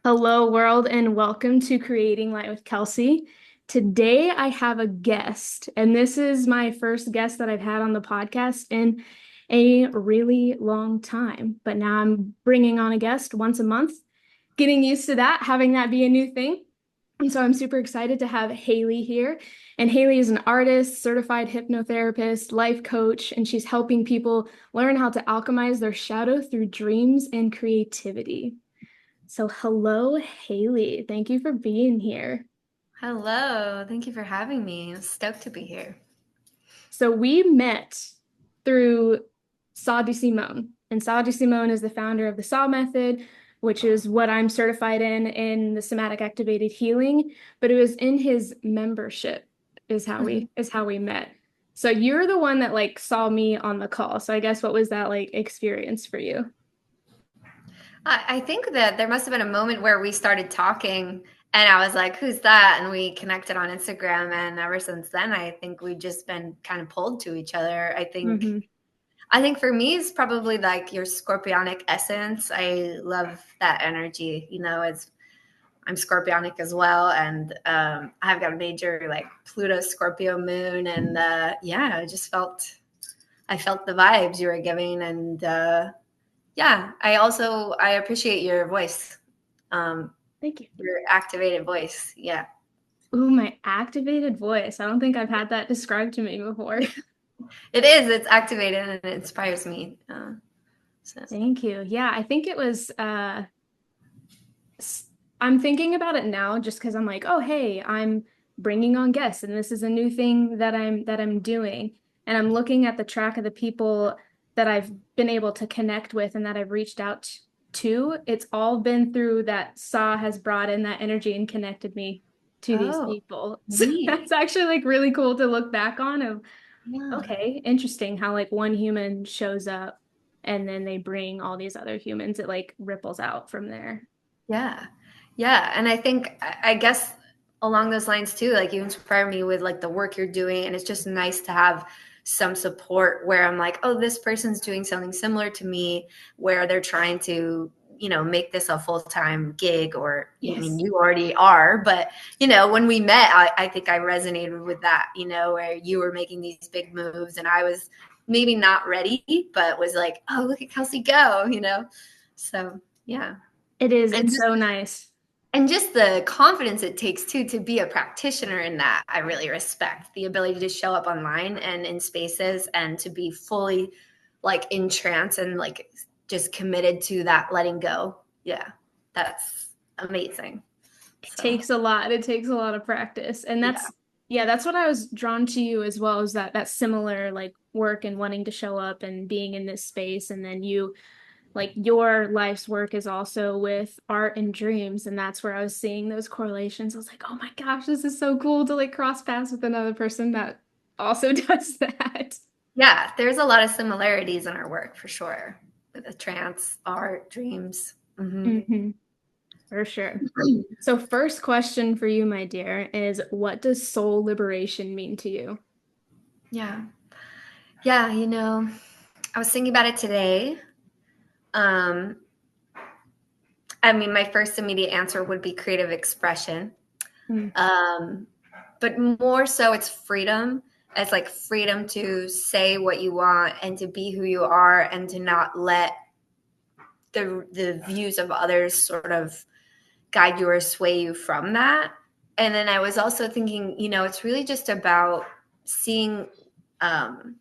Hello, world, and welcome to Creating Light with Kelsey. Today, I have a guest, and this is my first guest that I've had on the podcast in a really long time. But now I'm bringing on a guest once a month, getting used to that, having that be a new thing. And so I'm super excited to have Haley here. And Haley is an artist, certified hypnotherapist, life coach, and she's helping people learn how to alchemize their shadow through dreams and creativity. So, hello, Haley. Thank you for being here. Hello, thank you for having me. I'm stoked to be here. So, we met through Saw Simone, and Saw Simone is the founder of the Saw method, which is what I'm certified in the somatic activated healing. But it was in his membership is how we met. So you're the one that like saw me on the call. So I guess what was that like experience for you? I think that there must have been a moment where we started talking and I was like, who's that? And we connected on Instagram. And ever since then, I think we've just been kind of pulled to each other. Mm-hmm. I think for me, it's probably like your scorpionic essence. I love that energy. I'm scorpionic as well. And I've got a major like Pluto Scorpio moon. And yeah, I felt the vibes you were giving. And yeah, I appreciate your voice. Thank you. Your activated voice. Yeah. Ooh, my activated voice. I don't think I've had that described to me before. It is. It's activated and it inspires me. So Thank you. Yeah, I think it was I'm thinking about it now just because I'm like, oh, hey, I'm bringing on guests and this is a new thing that I'm doing. And I'm looking at the track of the people that I've been able to connect with and that I've reached out to. It's all been through that Saw has brought in that energy and connected me to these oh, people. So neat. that's actually like really cool to look back on of, Yeah. okay, interesting how like one human shows up and then they bring all these other humans. It like ripples out from there. Yeah. Yeah. And I think I guess along those lines too, like you inspire me with like the work you're doing. And it's just nice to have some support where I'm like, oh, this person's doing something similar to me where they're trying to, make this a full-time gig or I mean, Yes. you already are, but when we met, I think I resonated with that, where you were making these big moves and I was maybe not ready, but was like, oh, look at Kelsey go. So yeah. It is. And It's just so nice. and just the confidence it takes too to be a practitioner in that, I really respect the ability to show up online and in spaces and to be fully like in trance and like just committed to that letting go. Yeah, that's amazing. It So takes a lot. It takes a lot of practice. And yeah. yeah, that's what I was drawn to you as well, is that similar like work and wanting to show up and being in this space. And then you like your life's work is also with art and dreams. And that's where I was seeing those correlations. I was like, oh my gosh, this is so cool to like cross paths with another person that also does that. Yeah, there's a lot of similarities in our work for sure with the trance, art, dreams. Hmm. For sure. So, first question for you, my dear, is what does soul liberation mean to you? Yeah. Yeah, I was thinking about it today. Um, I mean, my first immediate answer would be creative expression. Mm. Um, but more so, it's freedom. It's like freedom to say what you want and to be who you are and to not let the views of others sort of guide you or sway you from that. And then I was also thinking, it's really just about seeing um,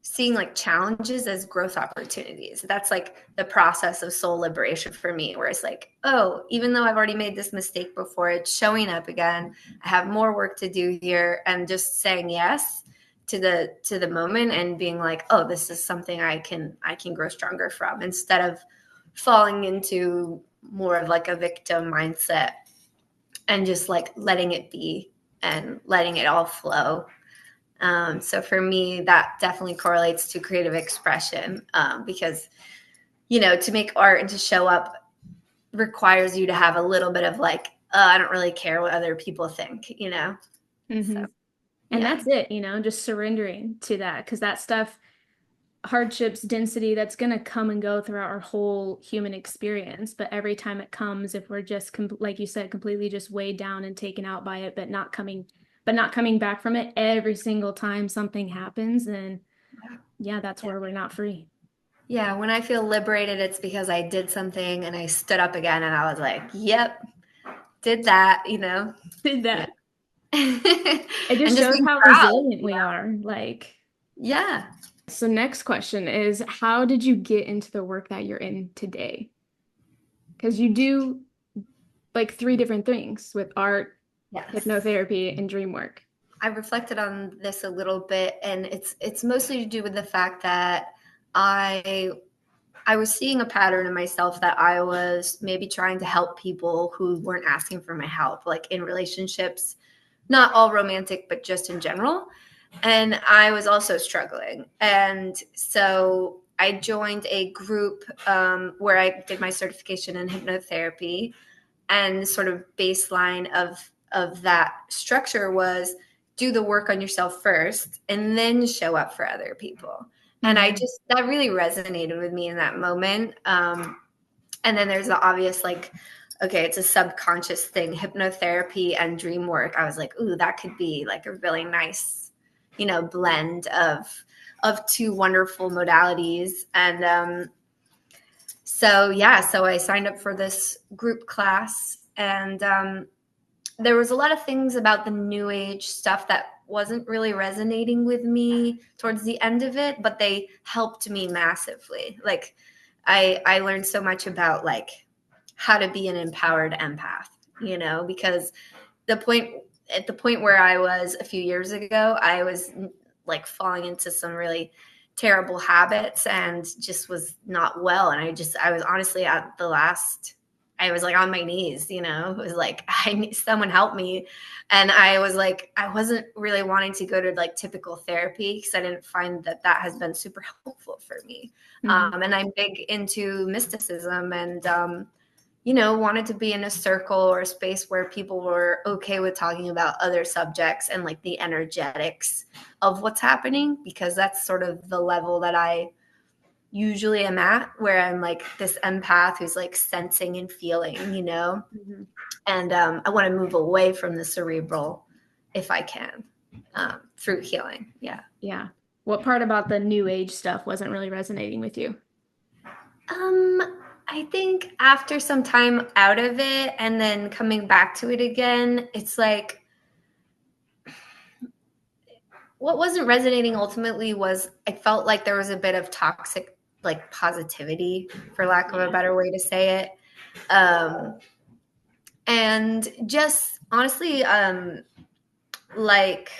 seeing like challenges as growth opportunities. That's like the process of soul liberation for me, where it's like, oh, even though I've already made this mistake before, it's showing up again. I have more work to do here, and just saying yes to the moment and being like, oh, this is something I can grow stronger from, instead of falling into more of like a victim mindset and just like letting it be and letting it all flow. So for me, that definitely correlates to creative expression, because, to make art and to show up requires you to have a little bit of like, I don't really care what other people think. Hmm. So And yeah. that's it, just surrendering to that because that stuff, hardships, density that's going to come and go throughout our whole human experience. But every time it comes, if we're just, like you said, completely just weighed down and taken out by it, but not coming back from it every single time something happens, then yeah, that's Yeah. where we're not free. Yeah, when I feel liberated, it's because I did something and I stood up again and I was like, yep, did that, you know? Did Yeah. that. It And just just shows being how proud. resilient we are. Like, Yeah. so next question is, how did you get into the work that you're in today? Because you do like three different things with art, Yes. hypnotherapy, and dream work. I reflected on this a little bit, and it's mostly to do with the fact that I I was seeing a pattern in myself that I was maybe trying to help people who weren't asking for my help, like in relationships, not all romantic, but just in general. And I was also struggling. And so I joined a group where I did my certification in hypnotherapy, and sort of baseline of that structure was do the work on yourself first and then show up for other people. And I Mhm. just that really resonated with me in that moment. And then there's the obvious, like, okay, it's a subconscious thing, hypnotherapy and dream work. I was like, ooh, that could be like a really nice, blend of two wonderful modalities. And so yeah, so I signed up for this group class, and there was a lot of things about the new age stuff that wasn't really resonating with me towards the end of it, but they helped me massively. Like I learned so much about like how to be an empowered empath, because the point at the point where I was a few years ago, I was like falling into some really terrible habits and just was not well. And I was honestly at the last, I was like on my knees, it was like, I need someone help me. And I was like, I wasn't really wanting to go to like typical therapy because I didn't find that has been super helpful for me. Mhm. And I'm big into mysticism, and wanted to be in a circle or a space where people were okay with talking about other subjects and like the energetics of what's happening, because that's sort of the level that I usually am at, where I'm like this empath who's like sensing and feeling. Mhm. And I want to move away from the cerebral if I can, through healing. Yeah. Yeah. What part about the new age stuff wasn't really resonating with you? Um, I think after some time out of it and then coming back to it again, it's like what wasn't resonating ultimately was I felt like there was a bit of toxic like positivity, for lack of a Yeah. better way to say it. And just honestly, like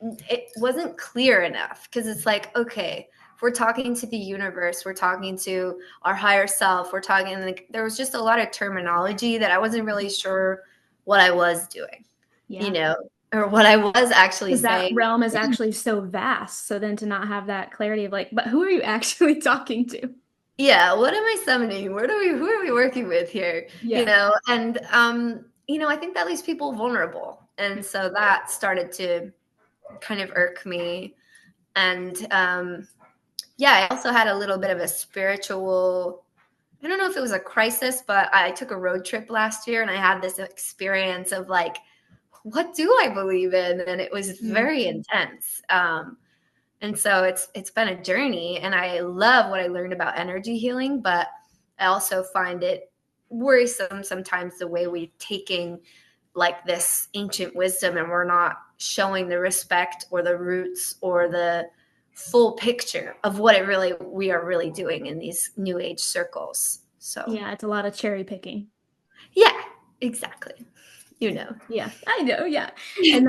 it wasn't clear enough, because it's like, okay, if we're talking to the universe, we're talking to our higher self, we're talking, like, there was just a lot of terminology that I wasn't really sure what I was doing, Yeah. or what I was actually Because that saying. realm is actually so vast. So then to not have that clarity of like, but who are you actually talking to? Yeah, what am I summoning? Who are we working with here? Yeah. And I think that leaves people vulnerable. And so that started to kind of irk me. And yeah, I also had a little bit of a spiritual, I don't know if it was a crisis, but I took a road trip last year and I had this experience of like, what do I believe in? And it was Mm. very intense. And so it's been a journey, and I love what I learned about energy healing, but I also find it worrisome sometimes the way we're taking like this ancient wisdom and we're not showing the respect or the roots or the full picture of what we are really doing in these new age circles. So Yeah, it's a lot of cherry picking. yeah, exactly. You know. Yeah, I know. Yeah. And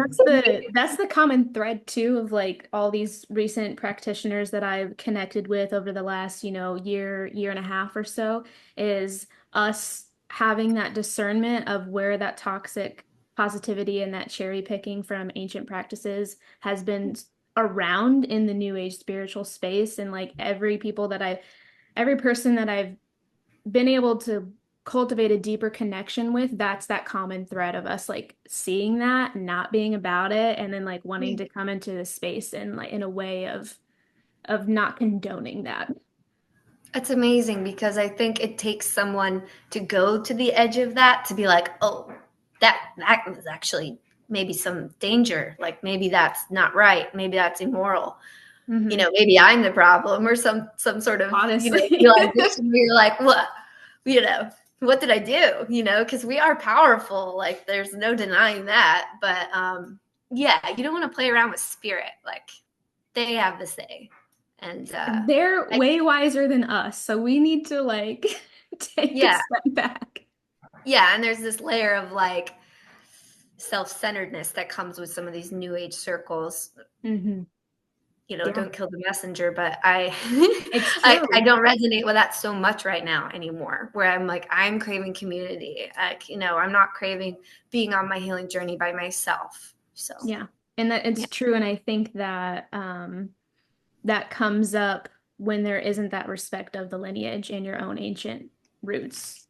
that's the common thread too of like all these recent practitioners that I've connected with over the last, year and a half or so is us having that discernment of where that toxic positivity and that cherry picking from ancient practices has been around in the new age spiritual space. And like every person that I've been able to cultivate a deeper connection with, that's that common thread of us like seeing that, not being about it, and then like wanting to come into this space and like in a way of of not condoning that. It's amazing because I think it takes someone to go to the edge of that to be like, oh, that was actually maybe some danger. Like maybe that's not right. Maybe that's immoral. Mm-hmm. Maybe I'm the problem or some sort of, Honestly. realization where you're like, what, what did I do? Because we are powerful. Like there's no denying that. But yeah, you don't want to play around with spirit. Like they have the say. And They're way wiser than us, so we need to like take a yeah, step back. yeah. And there's this layer of like self-centeredness that comes with some of these new age circles. Mm-hmm. Yeah, Don't kill the messenger, but I it's I true. don't resonate with that so much right now anymore, where I'm like, I'm craving community. Like, I'm not craving being on my healing journey by myself. So Yeah, and that it's yeah. true, and I think that that comes up when there isn't that respect of the lineage and your own ancient roots.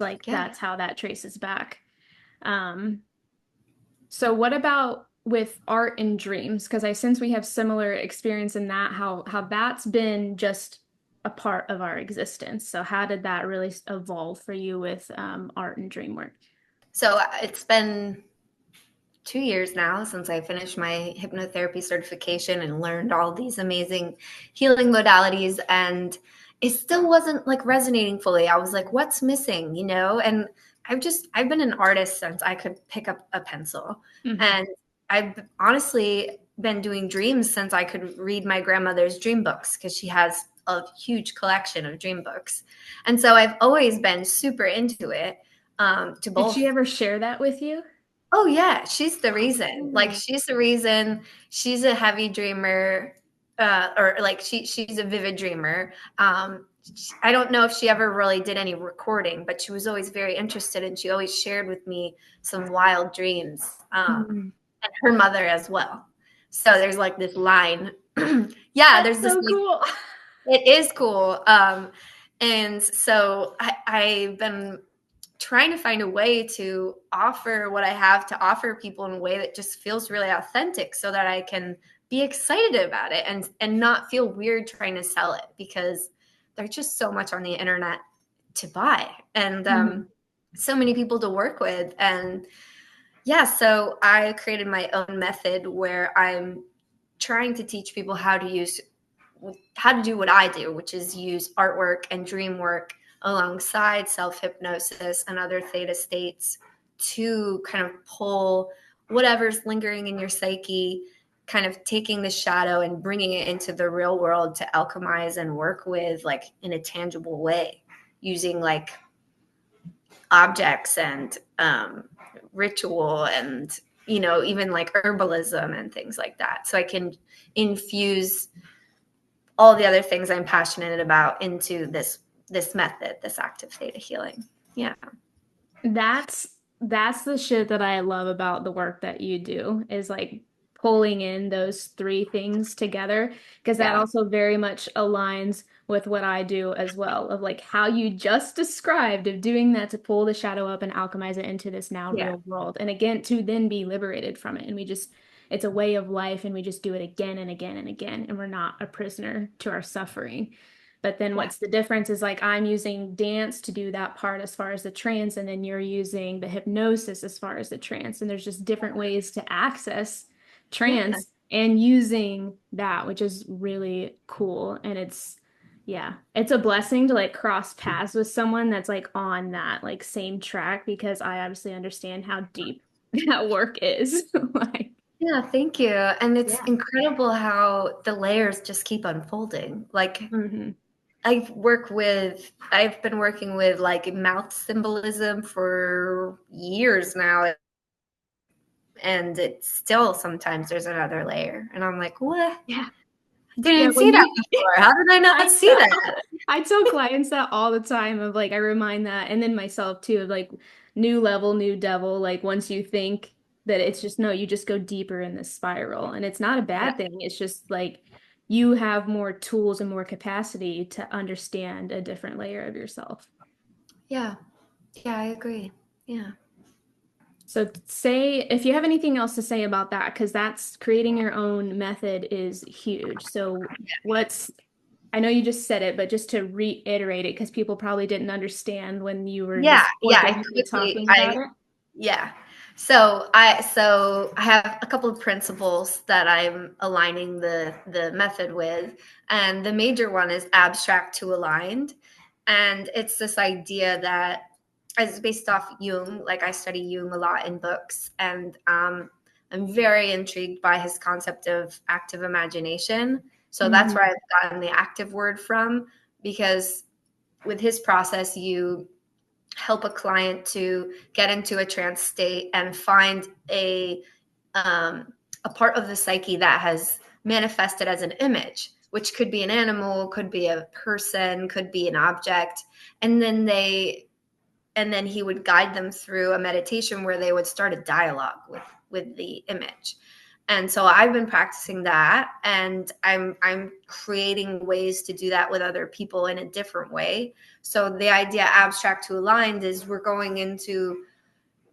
Like Yeah. that's how that traces back. Um, so what about with art and dreams? Because I sense we have similar experience in that, how that's been just a part of our existence. So how did that really evolve for you with art and dream work? So it's been 2 years now since I finished my hypnotherapy certification and learned all these amazing healing modalities. And it still wasn't like resonating fully. I was like, what's missing, And I've been an artist since I could pick up a pencil. Mm-hmm. And I've honestly been doing dreams since I could read my grandmother's dream books because she has a huge collection of dream books. And so I've always been super into it, to Did she both. ever share that with you? Oh yeah, she's the Oh, reason. Like cool. she's the reason. She's a heavy dreamer, or like she's a vivid dreamer. I don't know if she ever really did any recording, but she was always very interested, and she always shared with me some wild dreams. Mhm. And her mother as well. So there's like this line. Yeah, That's there's this so like, cool. it is cool. And so I've been trying to find a way to offer what I have to offer people in a way that just feels really authentic so that I can be excited about it and not feel weird trying to sell it because there's just so much on the internet to buy and Mhm. so many people to work with. And yeah, so I created my own method where I'm trying to teach people how to do what I do, which is use artwork and dream work alongside self hypnosis and other theta states to kind of pull whatever's lingering in your psyche, kind of taking the shadow and bringing it into the real world to alchemize and work with, like in a tangible way, using like objects and ritual and even like herbalism and things like that, so I can infuse all the other things I'm passionate about into this method, this active theta healing. Yeah. That's that's the shit that I love about the work that you do is like pulling in those three things together because that Yeah. also very much aligns with what I do as well of like how you just described of doing that to pull the shadow up and alchemize it into this now Yeah. real world and again to then be liberated from it and we just it's a way of life and we just do it again and again and again and we're not a prisoner to our suffering. But then Yeah. what's the difference is like I'm using dance to do that part as far as the trance, and then you're using the hypnosis as far as the trance. And there's just different ways to access Yeah. trance and using that, which is really cool. And yeah, it's a blessing to like cross paths with someone that's like on that like same track because I obviously understand how deep that work is. Like, Yeah, thank you. And it's yeah. incredible how the layers just keep unfolding. Like Hmm. I've been working with like mouth symbolism for years now, and it's still sometimes there's another layer and I'm like, what? Yeah. I didn't Yeah, even see when that you before. How did I I not see know. that? I tell clients that all the time of like I remind that and then myself too of like new level, new devil. Like once you think that it's just no, you just go deeper in this spiral. And it's not a Yeah. bad thing. It's just like you have more tools and more capacity to understand a different layer of yourself. Yeah. Yeah, I agree. Yeah. So say if you have anything else to say about that, because that's creating your own method is huge. So what's I know you just said it, but just to reiterate it, because people probably didn't understand when you were Yeah, just yeah, organically talking I about it. yeah. So I have a couple of principles that I'm aligning the method with, and the major one is abstract to aligned, and it's this idea that is based off Jung. Like I study Jung a lot in books, and I'm very intrigued by his concept of active imagination. So that's Mhm. where I've gotten the active word from, because with his process, you help a client to get into a trance state and find a part of the psyche that has manifested as an image, which could be an animal, could be a person, could be an object, and then he would guide them through a meditation where they would start a dialogue with the image. And so I've been practicing that, and I'm creating ways to do that with other people in a different way. So the idea abstract to aligned is we're going into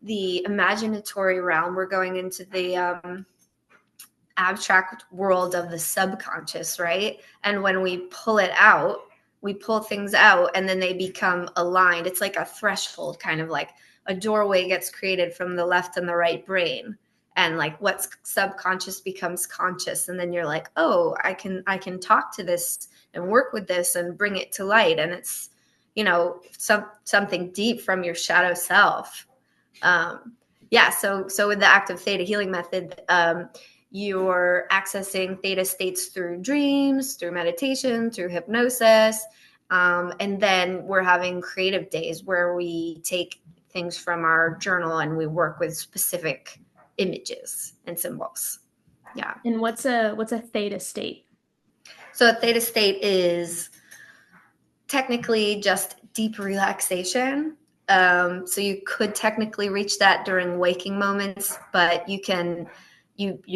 the imaginatory realm, we're going into the abstract world of the subconscious, right? And when we pull it out, we pull things out and then they become aligned. It's like a threshold, kind of like a doorway gets created from the left and the right brain. And like what's subconscious becomes conscious. And then you're like, oh, I can talk to this and work with this and bring it to light. And it's, something deep from your shadow self. Yeah, so with the active theta healing method, you're accessing theta states through dreams, through meditation, through hypnosis, and then we're having creative days where we take things from our journal and we work with specific images and symbols. Yeah. And what's a theta state? So a theta state is technically just deep relaxation. So you could technically reach that during waking moments, but you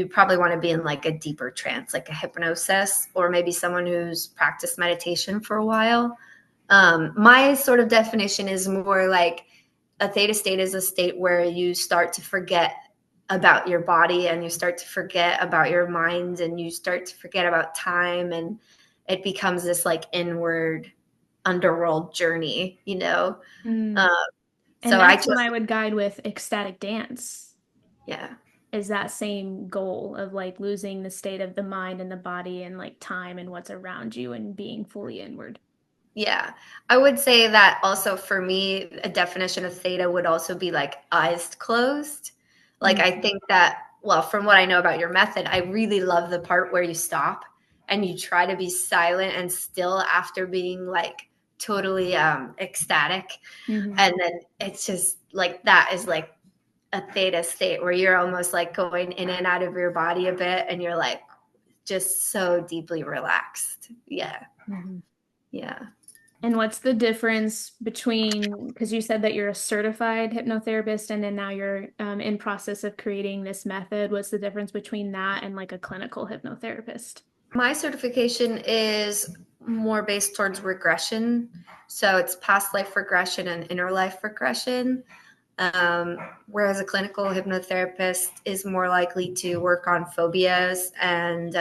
probably want to be in like a deeper trance, like a hypnosis, or maybe someone who's practiced meditation for a while. My sort of definition is more like a theta state is a state where you start to forget about your body and you start to forget about your mind and you start to forget about time, and it becomes this like inward underworld journey, Mm. Um, And so I that's what just, I would guide with ecstatic dance, yeah, is that same goal of like losing the state of the mind and the body and like time and what's around you and being fully inward. yeah. I would say that also for me, a definition of theta would also be like eyes closed. Like I Mm. think that, well, from what I know about your method, I really love the part where you stop and you try to be silent and still after being like totally ecstatic. Mhm. And then it's just like that is like a theta state where you're almost like going in and out of your body a bit and you're like just so deeply relaxed. Yeah. Mhm. Yeah. And what's the difference between, because you said that you're a certified hypnotherapist and then now you're in process of creating this method. What's the difference between that and like a clinical hypnotherapist? My certification is more based towards regression. So it's past life regression and inner life regression. Um, Whereas a clinical hypnotherapist is more likely to work on phobias and,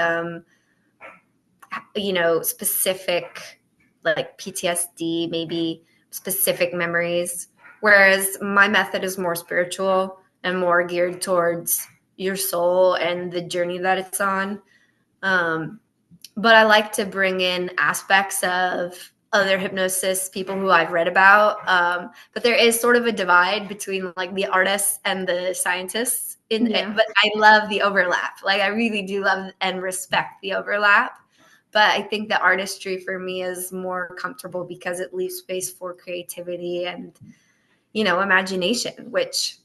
specific like PTSD, maybe specific memories. Whereas my method is more spiritual and more geared towards your soul and the journey that it's on. Um, but I like to bring in aspects of other hypnosis people who I've read about. But there is sort of a divide between like the artists and the scientists in it. Yeah. But I love the overlap. Like I really do love and respect the overlap. But I think the artistry for me is more comfortable because it leaves space for creativity and, imagination, which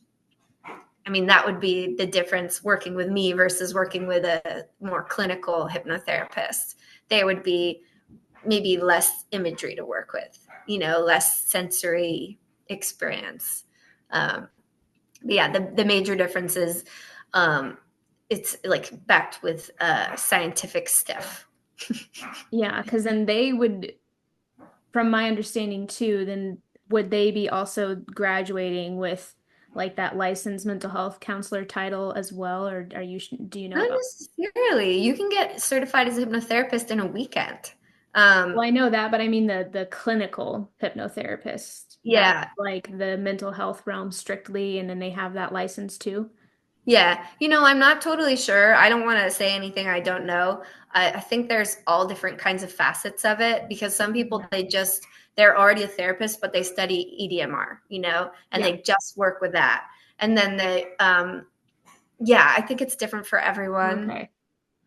I mean, that would be the difference working with me versus working with a more clinical hypnotherapist. There would be maybe less imagery to work with, less sensory experience. Um, but yeah, the major difference is it's like backed with scientific stuff. Yeah, because then they would, from my understanding too, then would they be also graduating with like that licensed mental health counselor title as well, or do you know Not about? necessarily. You can get certified as a hypnotherapist in a weekend. Well, I know that, but I mean the clinical hypnotherapist. That's Yeah. like the mental health realm strictly, and then they have that license too. Yeah. I'm not totally sure. I don't want to say anything I don't know. I think there's all different kinds of facets of it because some people, they're already a therapist, but they study EDMR, and Yeah. they just work with that. And then yeah, I think it's different for everyone. Okay.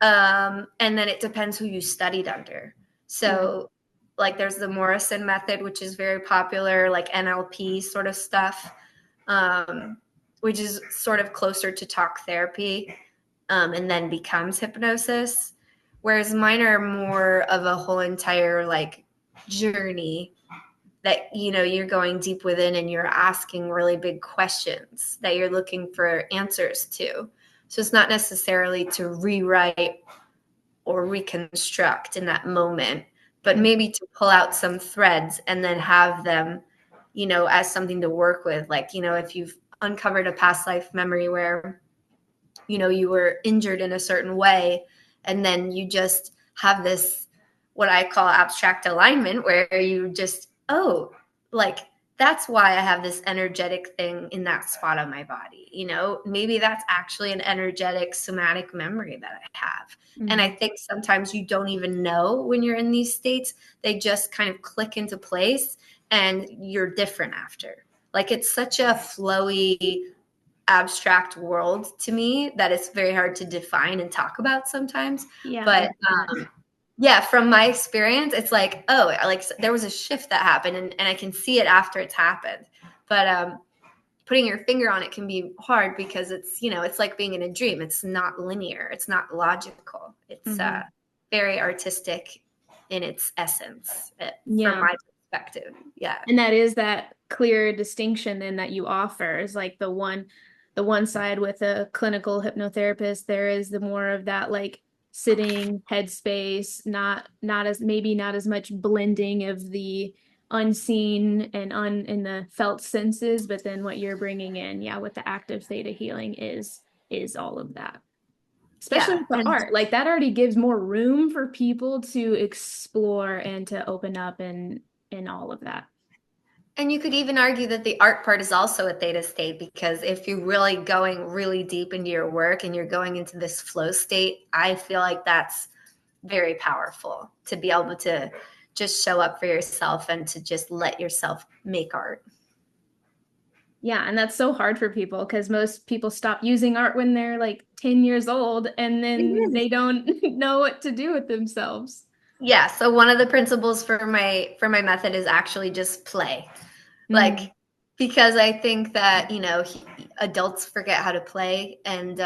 And then it depends who you studied under. Mm. So, like, there's the Morrison method, which is very popular, like NLP sort of stuff, um, which is sort of closer to talk therapy, and then becomes hypnosis. Whereas mine are more of a whole entire like journey that you're going deep within and you're asking really big questions that you're looking for answers to. So it's not necessarily to rewrite or reconstruct in that moment, but Mm. maybe to pull out some threads and then have them, as something to work with. Like, if you've uncovered a past life memory where, you were injured in a certain way, and then you just have this, what I call abstract alignment, where you just, oh, like, that's why I have this energetic thing in that spot of my body. Maybe that's actually an energetic somatic memory that I have. And I Mhm. think sometimes you don't even know when you're in these states. They just kind of click into place and you're different after. Like, it's such a flowy, abstract world to me that it's very hard to define and talk about sometimes. Yeah, I But get that. yeah, from my experience, it's like, oh, like there was a shift that happened, and I can see it after it's happened. But putting your finger on it can be hard because it's like being in a dream. It's not linear. It's not logical. It's Mhm. very artistic in its essence, from Yeah. my perspective. Yeah. And that is that clear distinction then that you offer is like the one side with a clinical hypnotherapist, there is the more of that like sitting headspace, not as maybe not as much blending of the unseen and in the felt senses, but then what you're bringing in, yeah, with the active theta healing is all of that. Especially Yeah. with the art, like that already gives more room for people to explore and to open up and all of that. And you could even argue that the art part is also a theta state, because if you're really going really deep into your work and you're going into this flow state, I feel like that's very powerful to be able to just show up for yourself and to just let yourself make art. Yeah, and that's so hard for people because most people stop using art when they're like 10 years old and It then is. they don't know what to do with themselves. Yeah, so one of the principles for my method is actually just play. Mm. Like, because I think that, adults forget how to play, and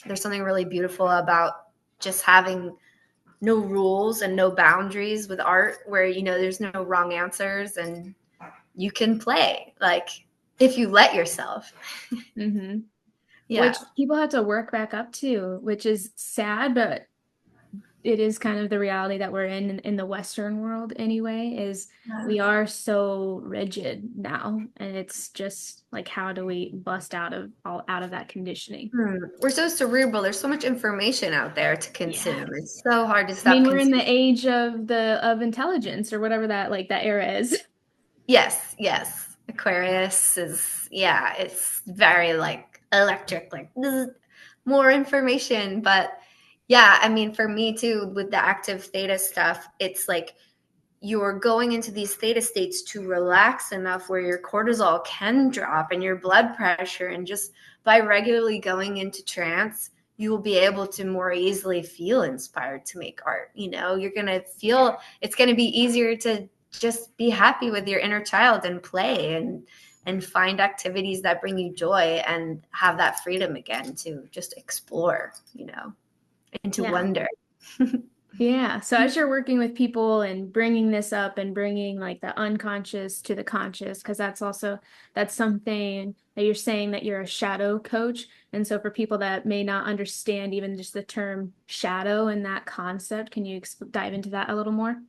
there's something really beautiful about just having no rules and no boundaries with art, where there's no wrong answers and you can play, like, if you let yourself. Hmm. Which Yeah. people have to work back up to, which is sad, but it is kind of the reality that we're in the Western world anyway, is we are so rigid now. And it's just like, how do we bust out of that conditioning? We're so cerebral. There's so much information out there to consume. Yes. It's so hard to I mean, stop we're in the consuming. age of intelligence or whatever that like that era is. Yes, yes. Aquarius is, yeah, it's very like electric, like more information. But yeah, I mean, for me too, with the active theta stuff, it's like you're going into these theta states to relax enough where your cortisol can drop and your blood pressure. And just by regularly going into trance, you will be able to more easily feel inspired to make art. You're going to feel it's going to be easier to just be happy with your inner child and play and find activities that bring you joy and have that freedom again to just explore, and to Yeah. wonder. Yeah. So as you're working with people and bringing this up and bringing like the unconscious to the conscious, because that's something that you're saying that you're a shadow coach. And so for people that may not understand even just the term shadow and that concept, can you dive into that a little more?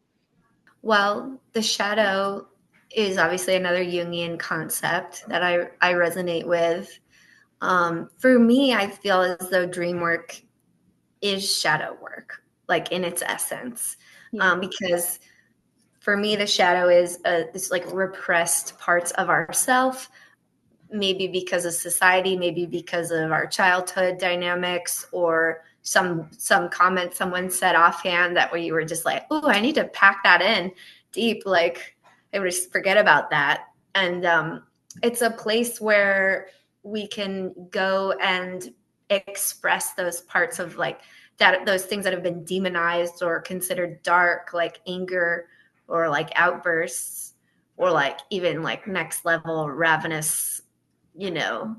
Well, the shadow is obviously another Jungian concept that I resonate with. For me, I feel as though dream work is shadow work, like in its essence, Yeah. because for me, the shadow is this like repressed parts of ourself, maybe because of society, maybe because of our childhood dynamics, or some comment someone said offhand that where you were just like, oh, I need to pack that in deep, like I would just forget about that. And it's a place where we can go and express those parts of like that, those things that have been demonized or considered dark, like anger or like outbursts, or like even like next level ravenous, you know,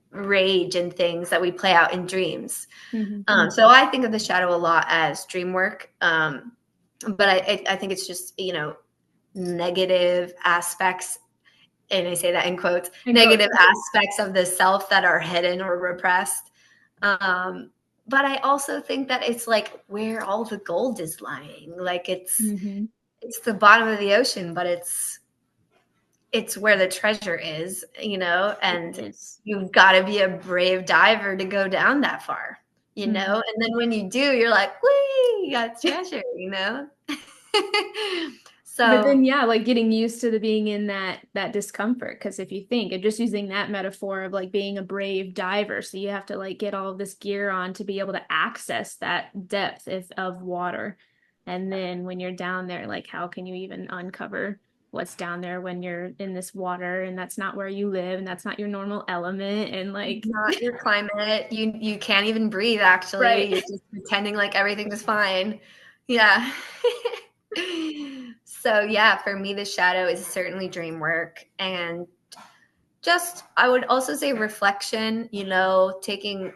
rage and things that we play out in dreams. Mm-hmm. So I think of the shadow a lot as dream work. But I think it's just, you know, negative aspects, and I say that in quotes, negative aspects of the self that are hidden or repressed. But I also think that it's like where all the gold is lying. Like Mm-hmm. it's the bottom of the ocean, but it's where the treasure is, you know, It and is. you've got to be a brave diver to go down that far, you Mm-hmm. know? And then when you do, you're like, whee, you got treasure, you know? But So then, yeah, like getting used to the being in that discomfort. Because if you think of just using that metaphor of like being a brave diver, so you have to like get all of this gear on to be able to access that depth of water. And then when you're down there, like how can you even uncover what's down there when you're in this water and that's not where you live and that's not your normal element and like not your climate. You can't even breathe, actually. right. You're just pretending like everything's fine. Yeah. So yeah, for me, the shadow is certainly dream work. And just I would also say reflection, you know, taking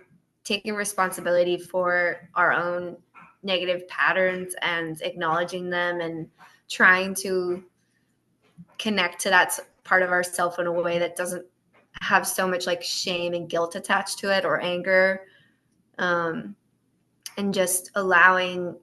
responsibility for our own negative patterns and acknowledging them and trying to connect to that part of ourself in a way that doesn't have so much like shame and guilt attached to it, or anger, um, and just allowing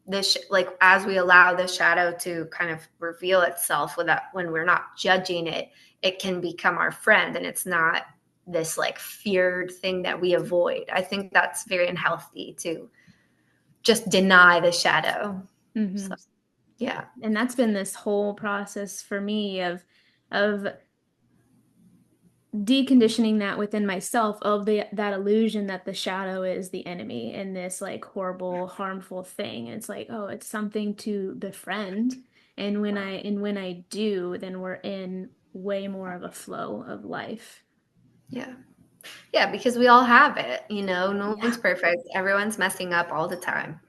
this like as we allow the shadow to kind of reveal itself without, when we're not judging it, it can become our friend, and it's not this like feared thing that we avoid. I think that's very unhealthy to just deny the shadow. Mm-hmm. So yeah. And that's been this whole process for me of deconditioning that within myself of that illusion that the shadow is the enemy and this like horrible harmful thing. It's like, oh, it's something to befriend. And when I do, then we're in way more of a flow of life. Yeah. Yeah, because we all have it, you know, no Yeah, one's perfect. Everyone's messing up all the time.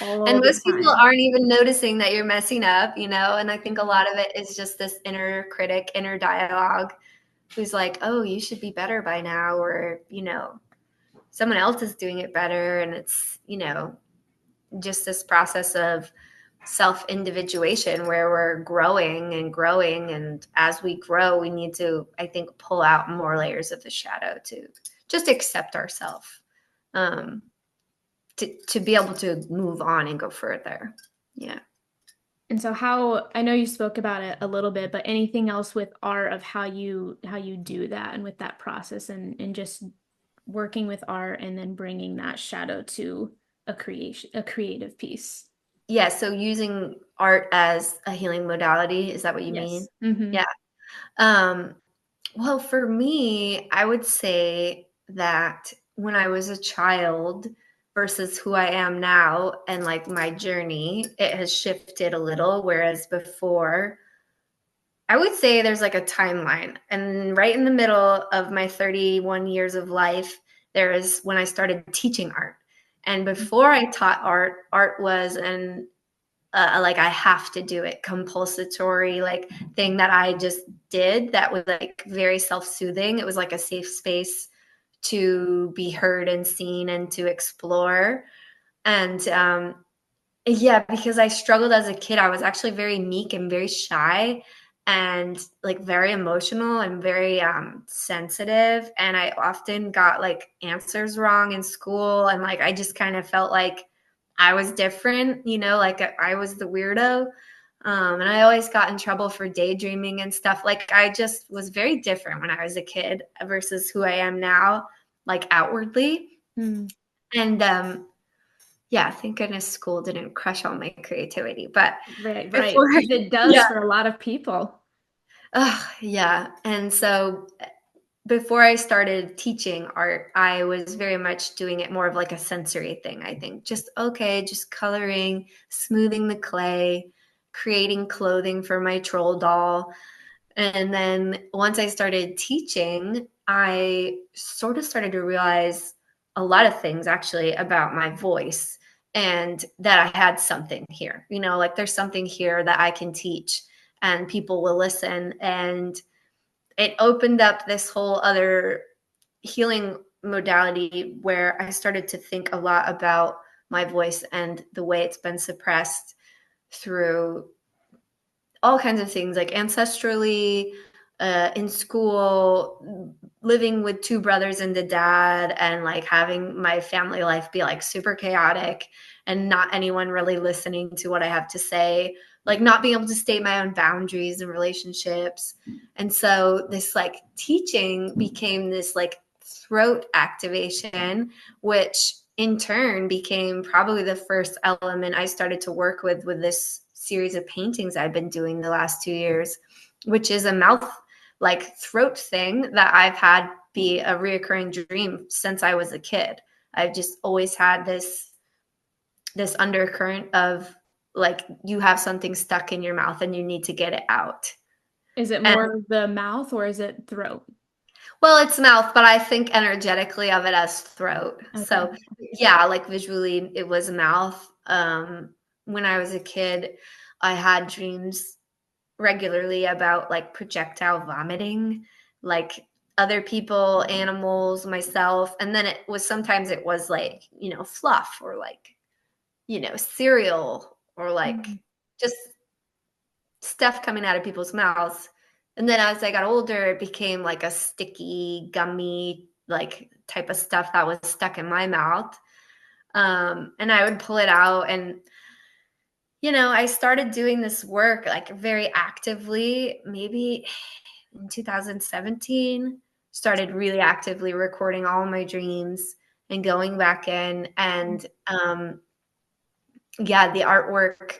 all And the most people time. aren't even noticing that you're messing up, you know, and I think a Mhm. lot of it is just this inner critic, inner dialogue who's like, "Oh, you should be better by now," or, you know, someone else is doing it better, and it's, you know, just this process of self individuation where we're growing and growing, and as we grow we need to, I think, pull out more layers of the shadow to just accept ourselves, um to be able to move on and go further. Yeah. And so how I know you spoke about it a little bit, but anything else with art of how you do that and with that process and just working with art and then bringing that shadow to a creative piece. Yeah, so using art as a healing modality, is that what you mean? Yes. Mm-hmm. Yeah. um well, for me, I would say that when I was a child versus who I am now, and like my journey, it has shifted a little. Whereas before, I would say there's like a timeline. And right in the middle of my 31 years of life, there is when I started teaching art. And before I taught art, art was an like I have to do it compulsory like thing that I just did, that was like very self-soothing. It was like a safe space to be heard and seen and to explore. And yeah, because I struggled as a kid. I was actually very meek and very shy and like very emotional and very sensitive. And I often got like answers wrong in school. And like I just kind of felt like I was different, you know, like I was the weirdo. And I always got in trouble for daydreaming and stuff. Like I just was very different when I was a kid versus who I am now, like outwardly. Mm. And yeah, thank goodness school didn't crush all my creativity. But Right, before, because it does yeah, for a lot of people. yeah. And so before I started teaching art, I was very much doing it more of like a sensory thing, I think. Just, okay, just coloring, smoothing the clay, creating clothing for my troll doll. And then once I started teaching, I sort of started to realize a lot of things actually about my voice and that I had something here. Like there's something here that I can teach and people will listen. And it opened up this whole other healing modality where I started to think a lot about my voice and the way it's been suppressed through all kinds of things, like ancestrally, in school, living with two brothers and a dad, and like having my family life be like super chaotic and not anyone really listening to what I have to say, like not being able to state my own boundaries in relationships. And so this like teaching became this like throat activation, which in turn became probably the first element I started to work with this series of paintings I've been doing the last 2 years, which is a mouth like throat thing that I've had be a reoccurring dream since I was a kid. I've just always had this undercurrent of like you have something stuck in your mouth and you need to get it out. Is it And more the mouth or is it throat? well, it's mouth, but I think energetically of it as throat. Okay. So yeah, like visually it was mouth. When I was a kid, I had dreams regularly about like projectile vomiting, like other people, animals, myself. And then sometimes it was like, fluff or like, cereal or like Mm. just stuff coming out of people's mouths. And then as I got older, it became like a sticky, gummy, like type of stuff that was stuck in my mouth. And I would pull it out. And, I started doing this work like very actively, maybe in 2017, started really actively recording all my dreams and going back in. And yeah, the artwork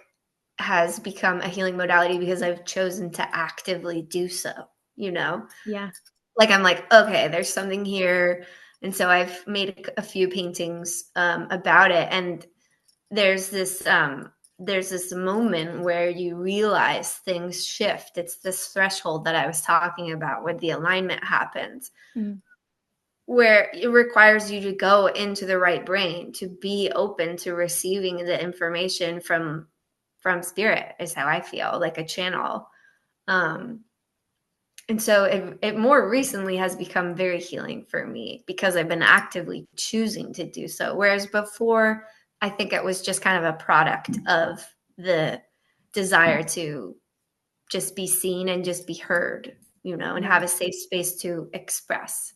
has become a healing modality because I've chosen to actively do so, you know? Yeah. Like I'm like, okay, there's something here. And so I've made a few paintings about it. And there's this moment where you realize things shift. It's this threshold that I was talking about where the alignment happens, Mm. where it requires you to go into the right brain to be open to receiving the information from spirit is how I feel, like a channel. Um, and so it more recently has become very healing for me because I've been actively choosing to do so. Whereas before, I think it was just kind of a product of the desire to just be seen and just be heard, and Yeah. have a safe space to express.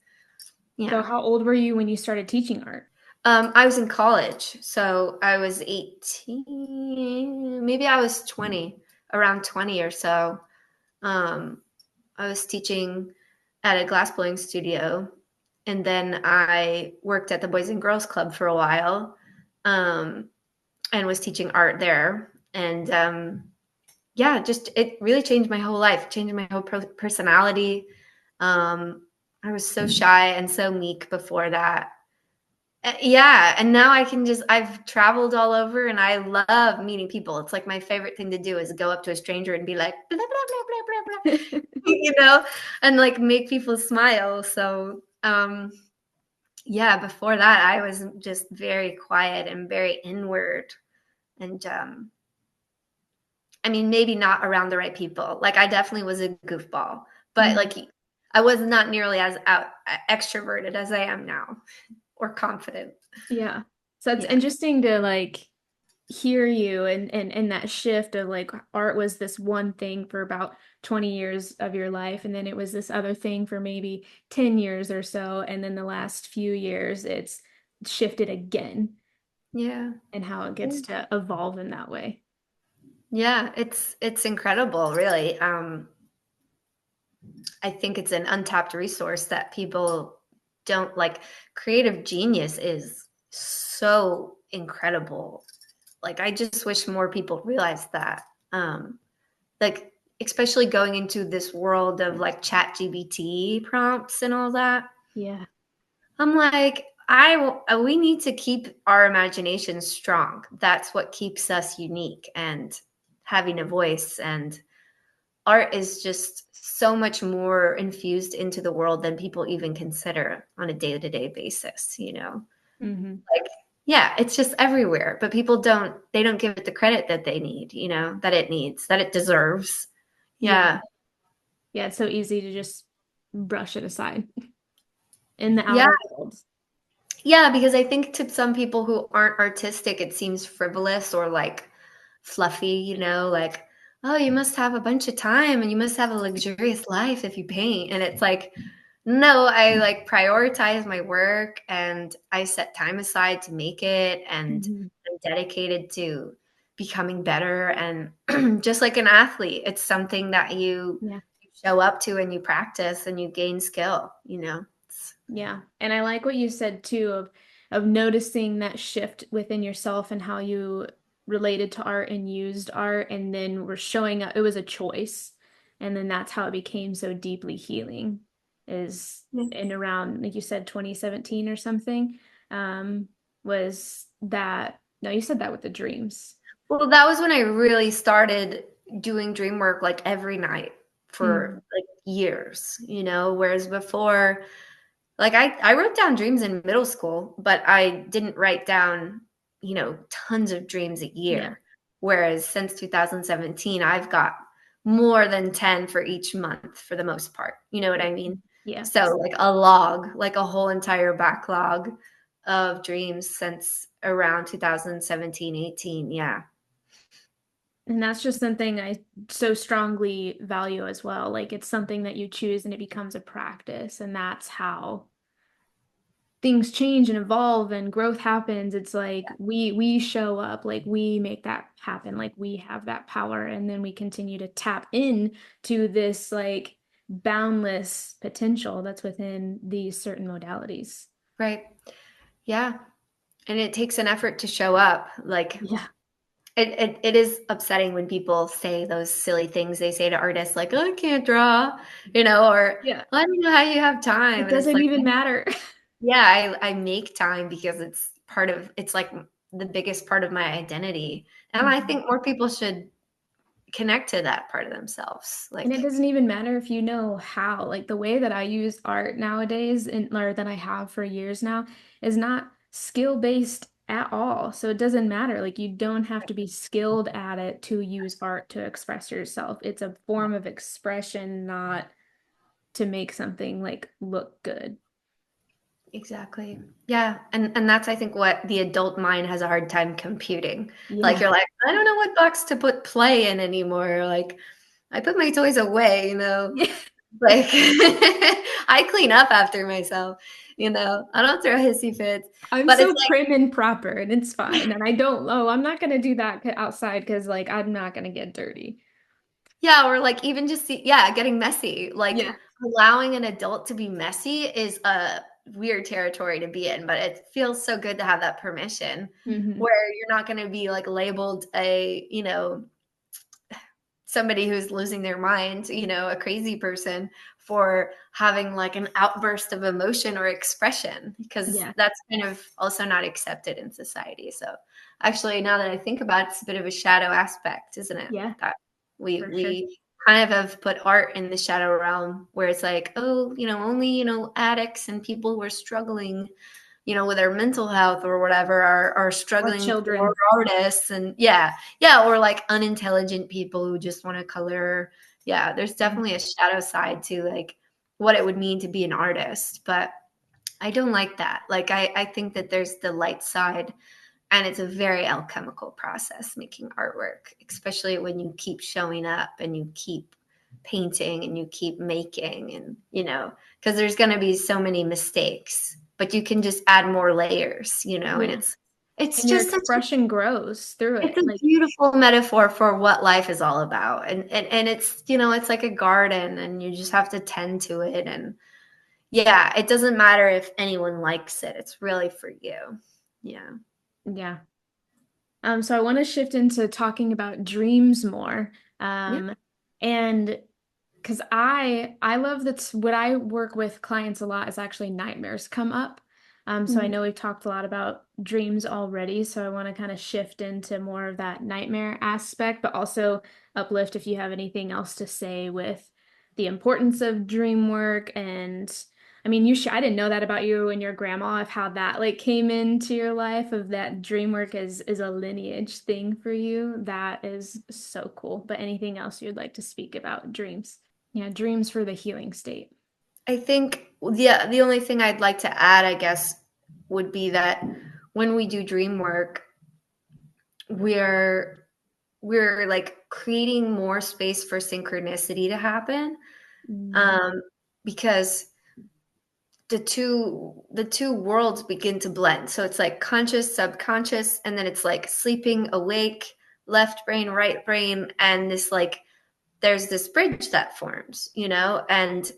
So Yeah. how old were you when you started teaching art? I was in college, so I was 18, maybe I was 20, around 20 or so. Um, I was teaching at a glassblowing studio, and then I worked at the Boys and Girls Club for a while, um, and was teaching art there. And yeah, just it really changed my whole life, changed my whole personality. I was so shy and so meek before that. Yeah, and now I've traveled all over and I love meeting people. It's like my favorite thing to do is go up to a stranger and be like, blah, blah, blah, blah, blah, blah, and like make people smile. So, yeah, before that, I was just very quiet and very inward. And, I mean, maybe not around the right people. Like, I definitely was a goofball, but Mm. like, I was not nearly as extroverted as I am now or confident. Yeah. So it's Yeah. interesting to like hear you and that shift of like art was this one thing for about 20 years of your life and then it was this other thing for maybe 10 years or so and then the last few years it's shifted again Yeah. and how it gets to evolve in that way. Yeah, it's incredible, really. I think it's an untapped resource that people don't like. Creative genius is so incredible. Like, I just wish more people realized that. Like, especially going into this world of like chat GBT prompts and all that. Yeah. I'm like, we need to keep our imagination strong. That's what keeps us unique and having a voice. And art is just so much more infused into the world than people even consider on a day-to-day basis, you know? Mm-hmm. Like, yeah, it's just everywhere, but people don't give it the credit that they need, you know, that it needs, that it deserves. Yeah. Yeah. Yeah, it's so easy to just brush it aside in the Yeah. outer world. Yeah, because I think to some people who aren't artistic, it seems frivolous or like fluffy, you know, like, oh, you must have a bunch of time and you must have a luxurious life if you paint. And it's like, no, I like prioritize my work and I set time aside to make it, and Mm-hmm. I'm dedicated to becoming better. And just like an athlete, it's something that you Yeah. show up to and you practice and you gain skill, you know. Yeah. And I like what you said too of noticing that shift within yourself and how you related to art and used art and then were showing up. It was a choice. And then that's how it became so deeply healing is Yeah. in around, like you said, 2017 or something. Um, was that, no, you said that with the dreams. Well, that was when I really started doing dream work like every night Mm. for like years, you know, whereas before, like I wrote down dreams in middle school, but I didn't write down, you know, tons of dreams a Yeah. year. Whereas since 2017, I've got more than 10 for each month for the most part. You know what I mean? Yeah. So like a log, like a whole entire backlog of dreams since around 2017, 18. Yeah. And that's just something I so strongly value as well. Like it's something that you choose and it becomes a practice. And that's how things change and evolve and growth happens. It's like we show up, like we make that happen, like we have that power, and then we continue to tap in to this like boundless potential that's within these certain modalities. Right. Yeah. And it takes an effort to show up. Like Yeah. it is upsetting when people say those silly things they say to artists, like, oh, I can't draw, you know, or Yeah. I don't know how you have time. It And it's doesn't like, even matter. yeah, I make time because it's like the biggest part of my identity. And I Mhm. think more people should connect to that part of themselves. And it Like, doesn't even matter if you know how. Like the way that I use art nowadays, and or that I have for years now, is not skill based at all. So it doesn't matter. Like you don't have to be skilled at it to use art to express yourself. It's a form of expression, not to make something like look good. exactly. Yeah. And that's I think what the adult mind has a hard time computing. Like Yeah. you're like, I don't know what box to put play in anymore. Like I put my toys away, you know. Yeah. Like I clean up after myself, you know. I don't throw hissy fits. I'm But it's so like, prim and proper and it's fine. And I don't, oh, I'm not gonna do that outside because like I'm not gonna get dirty. yeah, or like even just yeah, getting messy. Like Yeah. allowing an adult to be messy is a weird territory to be in, but it feels so good to have that permission Hmm. where you're not going to be like labeled a, you know, somebody who's losing their mind, you know, a crazy person for having like an outburst of emotion or expression, because Yeah. that's kind of also not accepted in society. So actually, now that I think about it, it's a bit of a shadow aspect, isn't it? Yeah, That we for sure. we kind of have put art in the shadow realm where it's like, oh, you know, only, you know, addicts and people who are struggling, you know, with their mental health or whatever are Or struggling for children. artists. And yeah, or like unintelligent people who just want to color. Yeah, there's Yeah. definitely a shadow side to like what it would mean to be an artist, but I don't like that. Like I think that there's the light side, and it's a very alchemical process making artwork, especially when you keep showing up and you keep painting and you keep making, and you know, because there's going to be so many mistakes, but you can just add more layers, you know, and Yeah. It's And your just such a expression grows through it's it. a Like, beautiful metaphor for what life is all about. And it's, it's like a garden and you just have to tend to it. And yeah, it doesn't matter if anyone likes it. It's really for you. Yeah. yeah. So I want to shift into talking about dreams more. Yeah. And because I love that when I work with clients a lot is actually nightmares come up. So I Mhm. know we've talked a lot about dreams already, so I want to kind of shift into more of that nightmare aspect, but also uplift if you have anything else to say with the importance of dream work. And I mean, I didn't know that about you and your grandma, of how that like came into your life, of that dream work is a lineage thing for you. That is so cool. But anything else you'd like to speak about dreams? Yeah, dreams for the healing state. I think the only thing I'd like to add, I guess, would be that when we do dream work, we're we're like creating more space for synchronicity to happen. Mm. Um, because the two worlds begin to blend. So it's like conscious, subconscious, and then it's like sleeping, awake, left brain, right brain, and this like there's this bridge that forms, and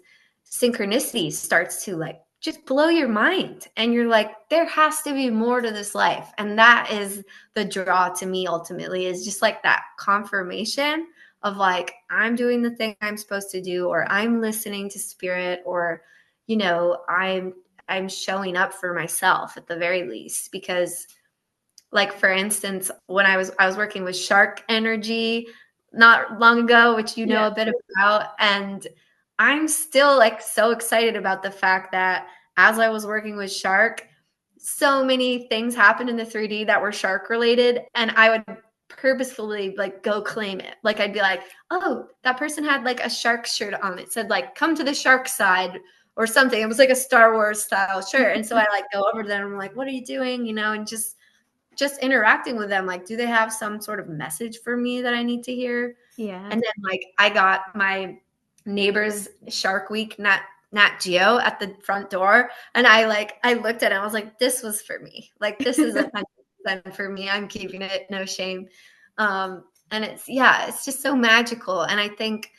synchronicity starts to like just blow your mind. And you're like, there has to be more to this life. And that is the draw to me ultimately, is just like that confirmation of like, I'm doing the thing I'm supposed to do, or I'm listening to spirit, or, I'm showing up for myself at the very least. Because like for instance, when I was working with shark energy not long ago, which you know Yeah. a bit about, and I'm still like so excited about the fact that as I was working with shark, so many things happened in the 3D that were shark related, and I would purposefully like go claim it. Like I'd be like, "Oh, that person had like a shark shirt on. It said like come to the shark side." Or something. It was like a Star Wars style shirt. And so I like go over to them and I'm like, what are you doing? And just interacting with them, like, do they have some sort of message for me that I need to hear? Yeah. And then like I got my neighbor's Shark Week Nat Geo at the front door, and I looked at it and I was like, this was for me. Like this is 100% for me. I'm keeping it, no shame. And it's just so magical. And I think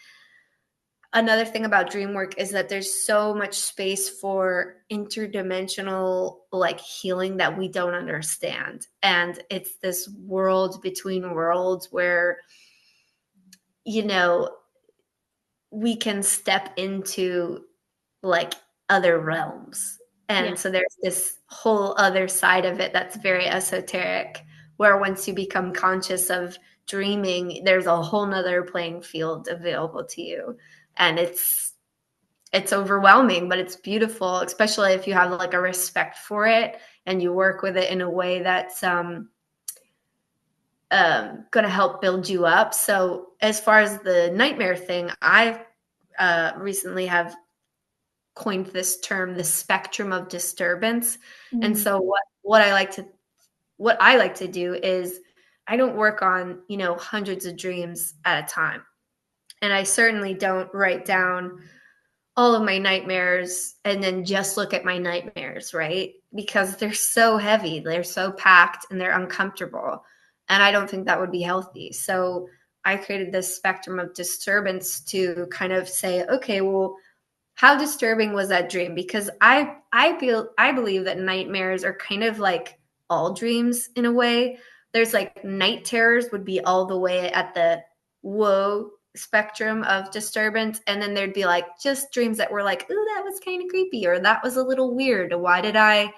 another thing about dream work is that there's so much space for interdimensional like healing that we don't understand, and it's this world between worlds where you know we can step into like other realms. Yeah. And so there's this whole other side of it that's very esoteric, where once you become conscious of dreaming, there's a whole nother playing field available to you. And it's overwhelming, but it's beautiful, especially if you have like a respect for it and you work with it in a way that's going to help build you up. So as far as the nightmare thing, I recently have coined this term, the spectrum of disturbance. And Mm. so what I like to do is I don't work on hundreds of dreams at a time, and I certainly don't write down all of my nightmares and then just look at my nightmares, right? Because they're so heavy, they're so packed, and they're uncomfortable. And I don't think that would be healthy. So I created this spectrum of disturbance to kind of say, okay, well, how disturbing was that dream? Because I believe that nightmares are kind of like all dreams in a way. There's like night terrors would be all the way at the whoa spectrum of disturbance, and then there'd be like just dreams that were like, oh, that was kind of creepy, or that was a little weird. Why did I,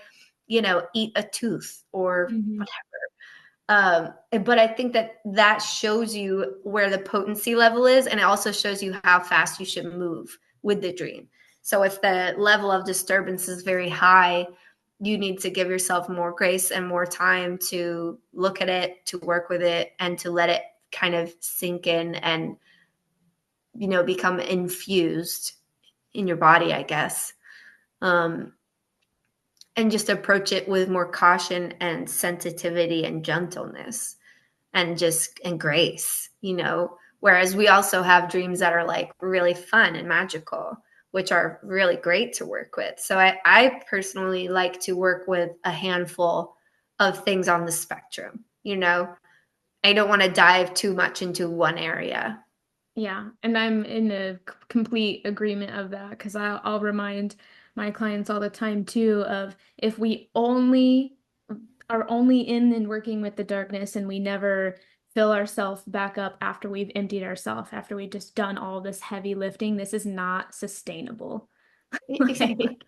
eat a tooth or Mhm. whatever? But I think that shows you where the potency level is, and it also shows you how fast you should move with the dream. So if the level of disturbance is very high, you need to give yourself more grace and more time to look at it, to work with it, and to let it kind of sink in and become infused in your body, I guess. Um, and just approach it with more caution and sensitivity and gentleness and grace. Whereas we also have dreams that are like really fun and magical, which are really great to work with. So I personally like to work with a handful of things on the spectrum, you know? I don't want to dive too much into one area. Yeah, and I'm in a complete agreement of that because I'll remind my clients all the time too of if we only are only in and working with the darkness and we never fill ourselves back up after we've emptied ourselves, after we've just done all this heavy lifting, this is not sustainable. Exactly. Like,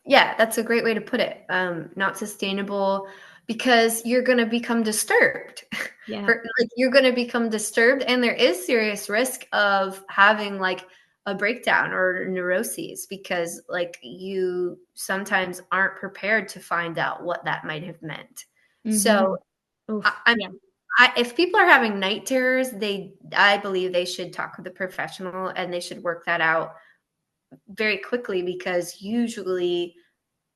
Yeah, that's a great way to put it. Not sustainable because you're going to become disturbed. yeah. For like you're going to become disturbed, and there is serious risk of having like a breakdown or neuroses because like you sometimes aren't prepared to find out what that might have meant. Mm-hmm. So I, Oof. I Yeah. if people are having night terrors, I believe they should talk with a professional and they should work that out very quickly because usually,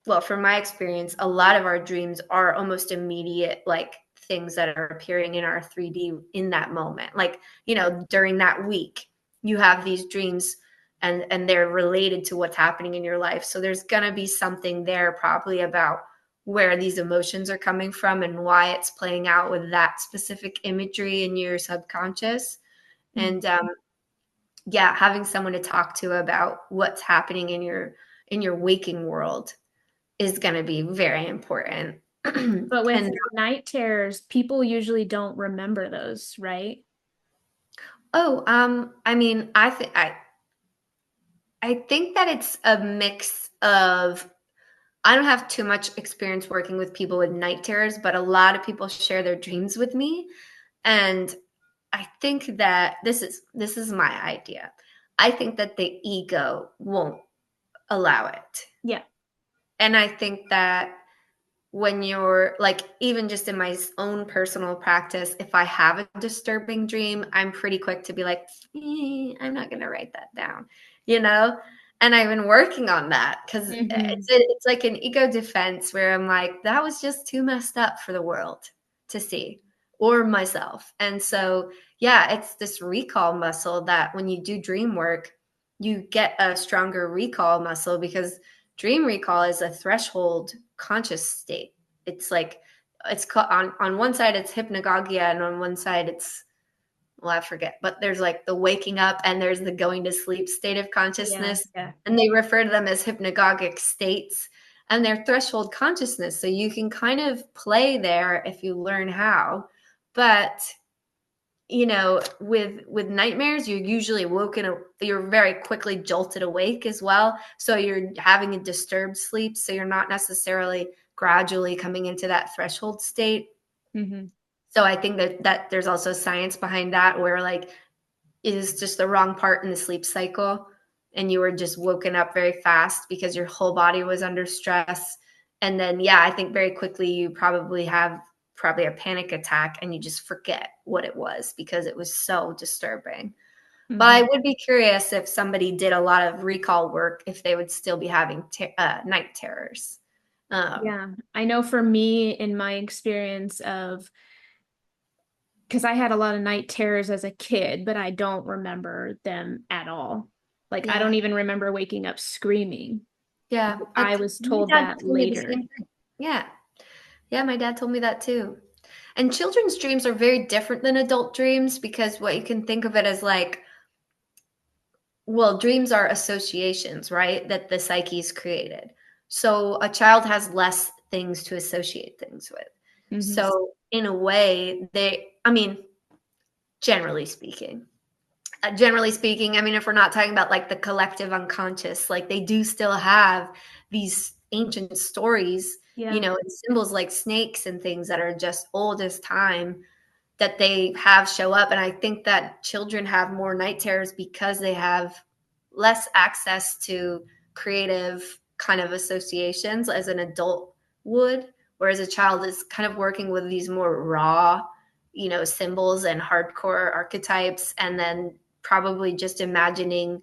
well, from my experience, a lot of our dreams are almost immediate, like things that are appearing in our 3D in that moment. Like, during that week, you have these dreams and they're related to what's happening in your life. So there's going to be something there probably about where these emotions are coming from and why it's playing out with that specific imagery in your subconscious. Mm. And yeah, having someone to talk to about what's happening in your waking world is going to be very important. But with And night terrors, people usually don't remember those, right? I mean, I think that it's a mix of, I don't have too much experience working with people with night terrors, but a lot of people share their dreams with me, and I think that this is my idea. I think that the ego won't allow it. Yeah. And I think that when you're like, even just in my own personal practice, if I have a disturbing dream, I'm pretty quick to be like, I'm not going to write that down, you know? And I've been working on that because Mm-hmm. it's like an ego defense where I'm like, that was just too messed up for the world to see or myself. And so, yeah, it's this recall muscle that when you do dream work, you get a stronger recall muscle because dream recall is a threshold conscious state. It's like it's called, on one side it's hypnagogia and on one side it's, well, I forget, but there's like the waking up and there's the going to sleep state of Yeah. consciousness, Yeah. and they refer to them as hypnagogic states, and they're threshold consciousness, so you can kind of play there if you learn how. But with nightmares, you're usually woken, you're very quickly jolted awake as well, so you're having a disturbed sleep, so you're not necessarily gradually coming into that threshold state. Mm-hmm. So I think that there's also science behind that, where like it is just the wrong part in the sleep cycle and you were just woken up very fast because your whole body was under stress. And then, yeah, I think very quickly you probably a panic attack and you just forget what it was because it was so disturbing. But I Mm-hmm. would be curious if somebody did a lot of recall work, if they would still be having night terrors. um, Yeah. I know for me, in my experience of, because I had a lot of night terrors as a kid, but I don't remember them at all. Like, I yeah, don't even remember waking up screaming. yeah, I that's was my told dad that told me the later. same thing. Yeah. Yeah, my dad told me that too. And children's dreams are very different than adult dreams because what you can think of it as like, well, dreams are associations, right? That the psyche's created. So a child has less things to associate things with. Mm-hmm. So in a way, I mean, generally speaking, I mean, if we're not talking about like the collective unconscious, like they do still have these ancient stories, Yeah. and symbols like snakes and things that are just old as time that they have show up. And I think that children have more night terrors because they have less access to creative kind of associations as an adult would, whereas a child is kind of working with these more raw, symbols and hardcore archetypes, and then probably just imagining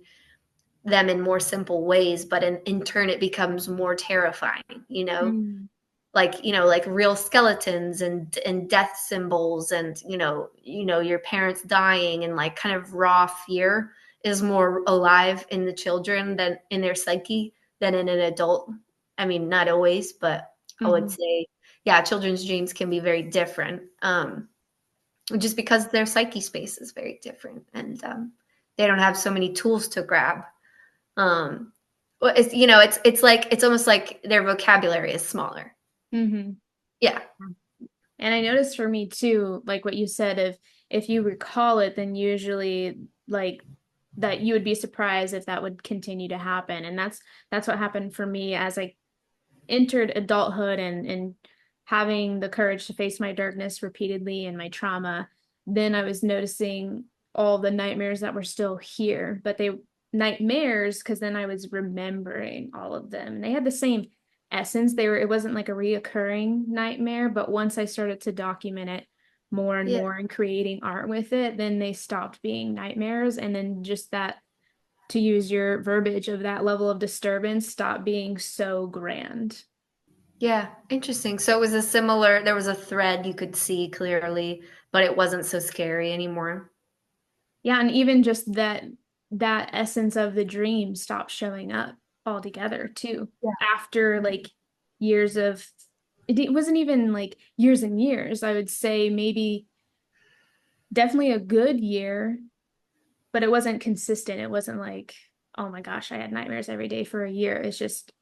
them in more simple ways, but in turn it becomes more terrifying, Mm. like real skeletons and death symbols, and your parents dying, and like kind of raw fear is more alive in the children than in their psyche than in an adult. I mean, not always, but I would Mm-hmm. say yeah, children's dreams can be very different, just because their psyche space is very different, and they don't have so many tools to grab. Well, it's almost like their vocabulary is smaller. Mm-hmm. Yeah, And I noticed for me too, like what you said, if you recall it, then usually like that you would be surprised if that would continue to happen. And that's what happened for me as I entered adulthood and having the courage to face my darkness repeatedly and my trauma. Then I was noticing all the nightmares that were still here, but they nightmares because then I was remembering all of them. And they had the same essence. It wasn't like a reoccurring nightmare, but once I started to document it more and yeah, more and creating art with it, then they stopped being nightmares. And then just that, to use your verbiage of that level of disturbance, stopped being so grand. yeah. Interesting. So it was a similar. There was a thread you could see clearly, but it wasn't so scary anymore. Yeah, and even just that essence of the dream stopped showing up altogether too. Yeah. After like years of it wasn't even like years and years. I would say maybe definitely a good year, but it wasn't consistent. It wasn't like, oh my gosh, I had nightmares every day for a year. It's just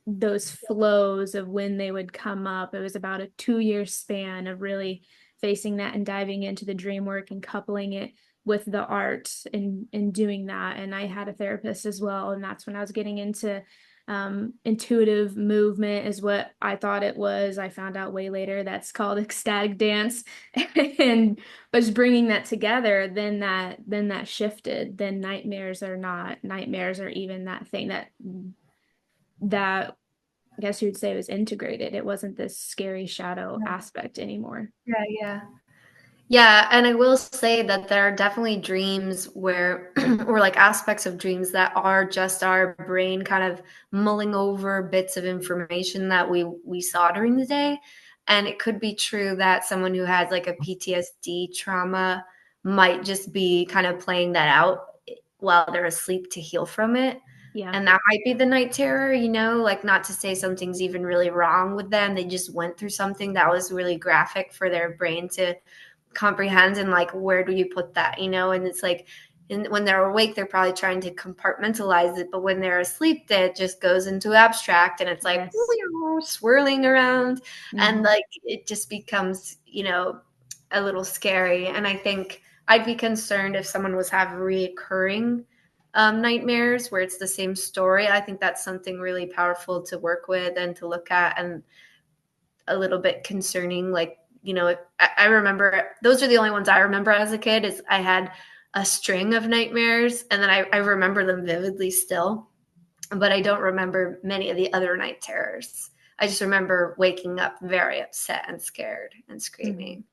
those flows of when they would come up. It was about a 2 year span of really facing that and diving into the dream work and coupling it with the art and doing that. And I had a therapist as well. And that's when I was getting into intuitive movement is what I thought it was. I found out way later that's called ecstatic dance. And but just bringing that together, then that shifted. Then nightmares are not nightmares, or even that thing that I guess you would say it was integrated. It wasn't this scary shadow aspect anymore. Yeah, yeah. Yeah, and I will say that there are definitely dreams where, or like aspects of dreams that are just our brain kind of mulling over bits of information that we saw during the day. And it could be true that someone who has like a PTSD trauma might just be kind of playing that out while they're asleep to heal from it. Yeah. And that might be the night terror, like not to say something's even really wrong with them. They just went through something that was really graphic for their brain to comprehend, and like where do you put that, and it's like, and when they're awake they're probably trying to compartmentalize it, but when they're asleep it just goes into abstract, and it's like Yes. swirling around, and Mhm. like it just becomes a little scary. And I think I'd be concerned if someone was having reoccurring nightmares where it's the same story. I think that's something really powerful to work with and to look at, and a little bit concerning. Like, I remember those are the only ones I remember as a kid. Is I had a string of nightmares, and then I remember them vividly still, but I don't remember many of the other night terrors. I just remember waking up very upset and scared and Mhm. screaming.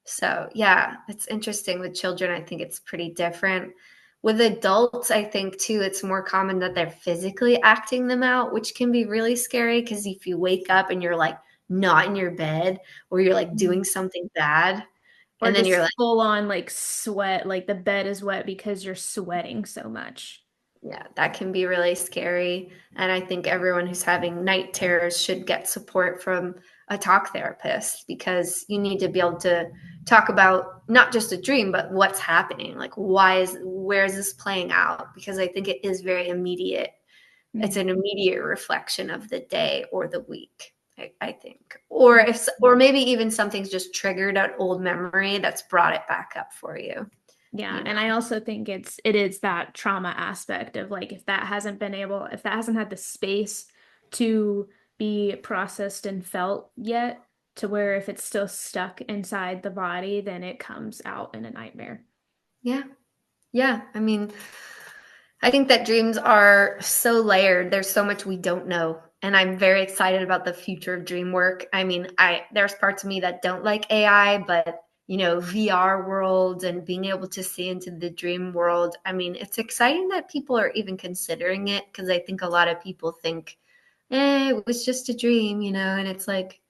So yeah, it's interesting with children. I think it's pretty different. With adults, I think too, it's more common that they're physically acting them out, which can be really scary because if you wake up and you're like not in your bed, or you're like Mhm. doing something bad, Or and then you're just like, full on like sweat, like the bed is wet because you're sweating so much. yeah, that can be really scary. And I think everyone who's having night terrors should get support from a talk therapist, because you need to be able to talk about not just a dream, but what's happening. Like, where is this playing out? Because I think it is very immediate. It's Mhm. an immediate reflection of the day or the week, I think. Mhm. Or maybe even something's just triggered an old memory that's brought it back up for you, Yeah, you know? and I also think it is that trauma aspect of like if that hasn't had the space to be processed and felt yet, to where if it's still stuck inside the body, then it comes out in a nightmare. Yeah. Yeah. I mean, I think that dreams are so layered. There's so much we don't know. And I'm very excited about the future of dream work. I mean, there's parts of me that don't like AI, but VR world and being able to see into the dream world. I mean, it's exciting that people are even considering it, because I think a lot of people think, it was just a dream, and it's like,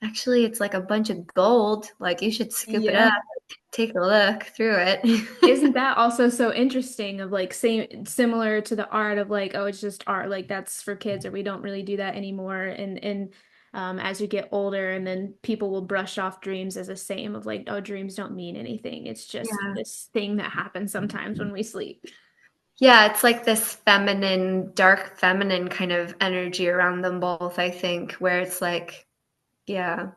actually, it's like a bunch of gold. Like, you should scoop it up, Yeah. take a look through it. Isn't that also so interesting of like same similar to the art of like, oh, it's just art, like that's for kids, or we don't really do that anymore. And as you get older, and then people will brush off dreams as a same of like, oh, dreams don't mean anything. It's just Yeah. this thing that happens sometimes when we sleep. Yeah, it's like this feminine, dark feminine kind of energy around them both, I think, where it's like, yeah,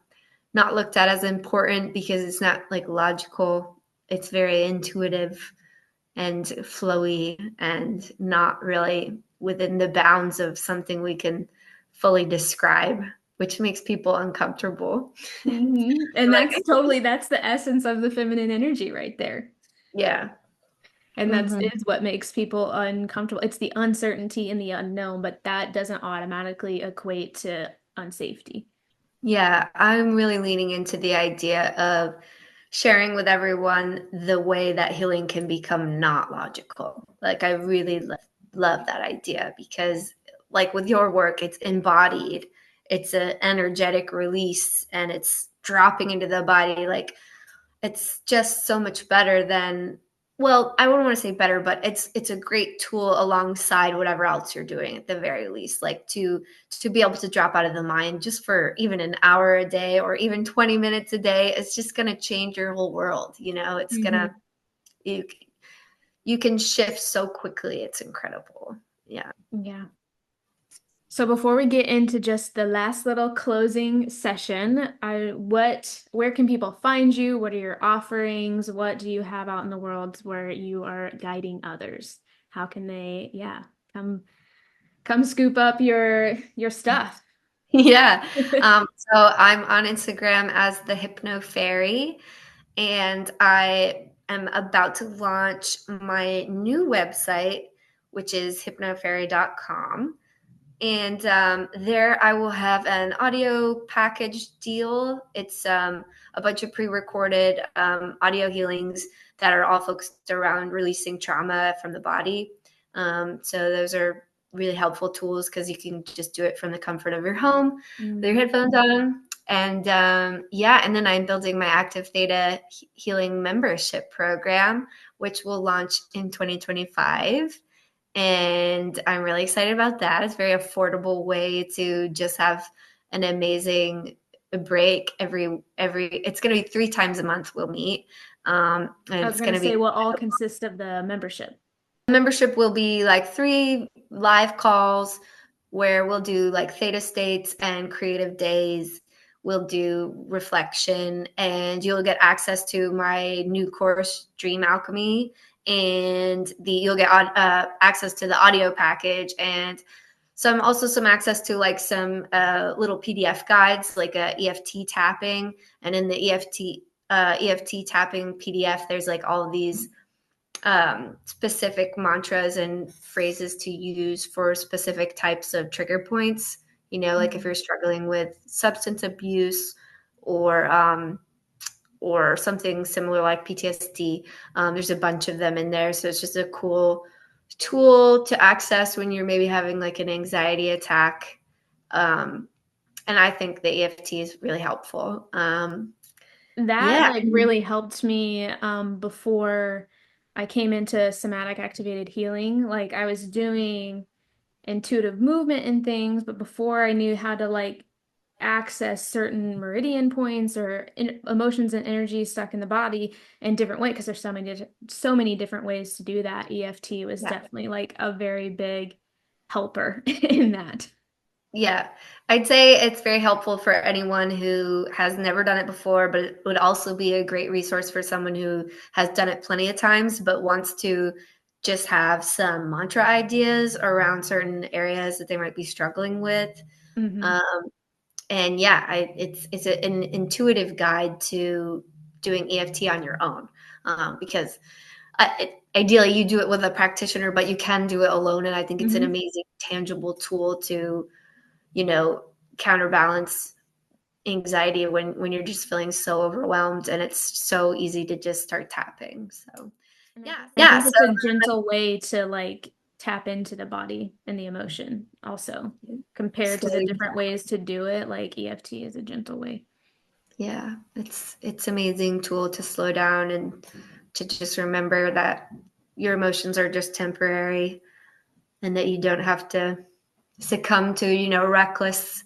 not looked at as important because it's not like logical. It's very intuitive and flowy and not really within the bounds of something we can fully describe, which makes people uncomfortable. And Like, that's the essence of the feminine energy right there. yeah. And that's Mhm. is what makes people uncomfortable. It's the uncertainty and the unknown, but that doesn't automatically equate to unsafety. Yeah, I'm really leaning into the idea of sharing with everyone the way that healing can become not logical. Like, I really love that idea because, like, with your work, it's embodied, it's an energetic release, and it's dropping into the body. Like, it's just so much better than, well, I wouldn't want to say better, but it's a great tool alongside whatever else you're doing at the very least. Like, to be able to drop out of the mind just for even an hour a day or even 20 minutes a day, it's just going to change your whole world. It's going to, Mhm. you you can shift so quickly. It's incredible. Yeah. Yeah. So before we get into just the last little closing session, where can people find you? What are your offerings? What do you have out in the world where you are guiding others? How can they, yeah, come scoop up your stuff? Yeah. So I'm on Instagram as the Hypno Fairy, and I am about to launch my new website, which is hypnofairy.com. And there I will have an audio package deal. It's a bunch of pre recorded audio healings that are all focused around releasing trauma from the body. So those are really helpful tools because you can just do it from the comfort of your home with your Mm. headphones on. And yeah, and then I'm building my Active Theta Healing membership program, which will launch in 2025. And I'm really excited about that. It's a very affordable way to just have an amazing break every it's going to be 3 times a month we'll meet. And I was it's gonna going to say be, what all consists of the membership. membership will be like 3 live calls where we'll do like theta states and creative days. We'll do reflection, and you'll get access to my new course, Dream Alchemy, and you'll get access to the audio package and some access to like some little PDF guides, like a EFT tapping. And in the EFT tapping PDF, there's like all of these specific mantras and phrases to use for specific types of trigger points. Like if you're struggling with substance abuse or or something similar like PTSD, there's a bunch of them in there. So it's just a cool tool to access when you're maybe having like an anxiety attack. And I think the EFT is really helpful. That Yeah. like really helped me before I came into somatic activated healing. Like I was doing intuitive movement and things, but before I knew how to like access certain meridian points or emotions and energy stuck in the body in different ways, because there's so many different ways to do that. EFT was Yeah. definitely like a very big helper in that. Yeah, I'd say it's very helpful for anyone who has never done it before, but it would also be a great resource for someone who has done it plenty of times but wants to just have some mantra ideas around certain areas that they might be struggling with. Hmm. Um, and yeah, it's an intuitive guide to doing EFT on your own, because ideally you do it with a practitioner, but you can do it alone. And I think it's an Hmm. amazing, tangible tool to you know, counterbalance anxiety when you're just feeling so overwhelmed, and it's so easy to just start tapping. So And yeah. I Yeah. think So it's a gentle way to like tap into the body and the emotion also compared to the slowing different down. ways to do it. Like EFT is a gentle way. Yeah. It's amazing tool to slow down and to just remember that your emotions are just temporary and that you don't have to succumb to, reckless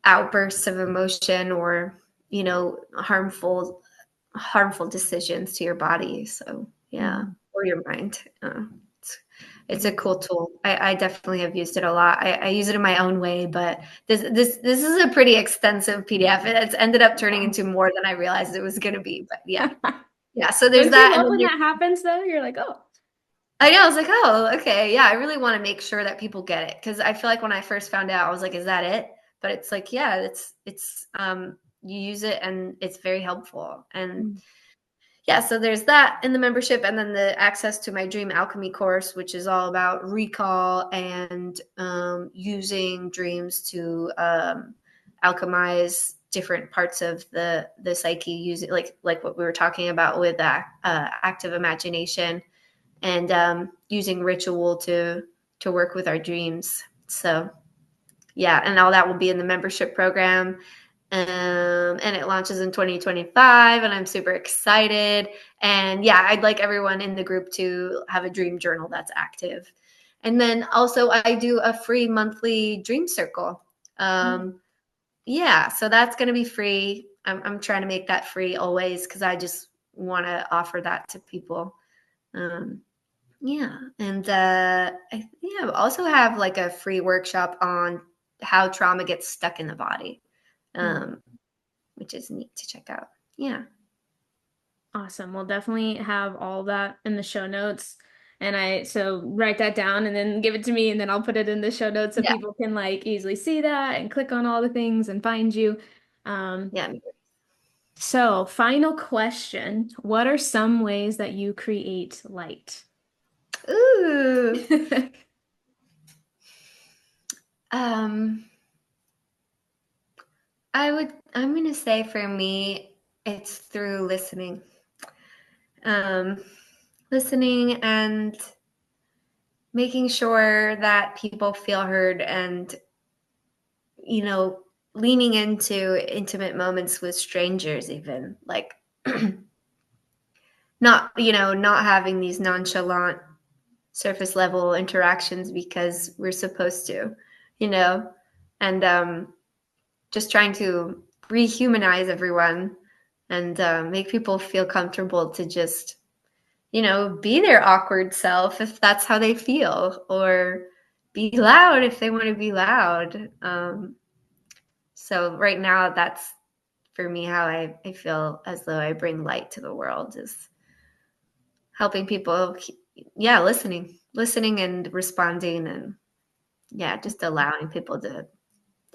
outbursts of emotion or, harmful decisions to your body. So yeah, or your mind. It's a cool tool. I definitely have used it a lot. I use it in my own way, but this is a pretty extensive PDF. It's ended up turning into more than I realized it was going to be. But yeah, yeah. So there's Don't you that, and love then when that happens though? You're like, oh. I know. I was like, oh, okay. Yeah, I really want to make sure that people get it because I feel like when I first found out, I was like, is that it? But it's like, yeah, you use it and it's very helpful. And yeah, so there's that in the membership, and then the access to my Dream Alchemy course, which is all about recall and using dreams to alchemize different parts of the psyche, using like what we were talking about with active imagination and using ritual to work with our dreams. So yeah, and all that will be in the membership program. And it launches in 2025, and I'm super excited. And yeah, I'd like everyone in the group to have a dream journal that's active. And then also I do a free monthly dream circle. Yeah, so that's going to be free. I'm trying to make that free always because I just want to offer that to people. Yeah, and I think I also have like a free workshop on how trauma gets stuck in the body, which is neat to check out. Yeah. Awesome. We'll definitely have all that in the show notes. And so write that down and then give it to me, and then I'll put it in the show notes so Yeah. people can like easily see that and click on all the things and find you. Yeah. So final question, what are some ways that you create light? Ooh. um, I'm going to say for me, it's through listening. Listening and making sure that people feel heard and, leaning into intimate moments with strangers, even like not having these nonchalant surface level interactions because we're supposed to, and just trying to rehumanize everyone and make people feel comfortable to just, be their awkward self if that's how they feel, or be loud if they want to be loud. So right now, that's for me how I feel as though I bring light to the world, is helping people, listening and responding, and just allowing people to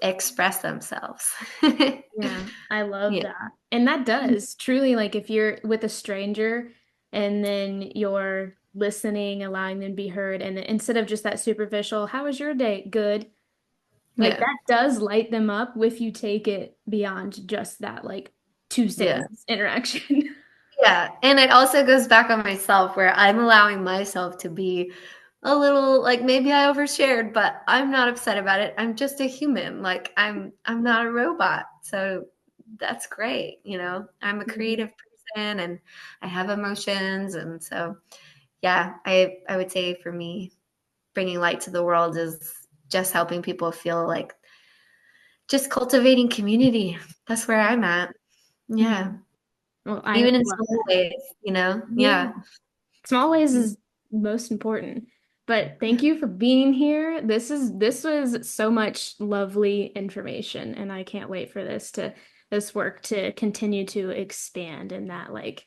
express themselves. Yeah, I love Yeah. that. And that does truly, like if you're with a stranger and then you're listening, allowing them to be heard, and instead of just that superficial, how was your day? Good. Like Yeah. that does light them up if you take it beyond just that like two Yeah. seconds interaction. Yeah. And it also goes back on myself where I'm allowing myself to be a little, like, maybe I overshared, but I'm not upset about it. I'm just a human. Like I'm not a robot. So that's great. I'm a creative person and I have emotions. And so, yeah, I would say for me, bringing light to the world is just helping people feel like just cultivating community. That's where I'm at. Yeah. Well, I Even in love small that. ways. Yeah. Yeah. Small ways is most important. But thank you for being here. This was so much lovely information, and I can't wait for this work to continue to expand in that like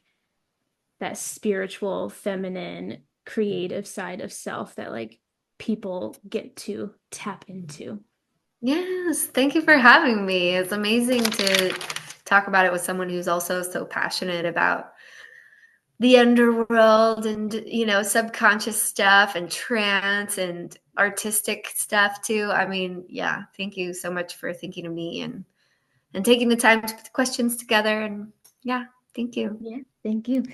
that spiritual, feminine, creative side of self that like people get to tap into. Yes. Thank you for having me. It's amazing to talk about it with someone who's also so passionate about the underworld and, subconscious stuff and trance and artistic stuff too. I mean, yeah, thank you so much for thinking of me and taking the time to put the questions together. And yeah, thank you. Yeah, thank you.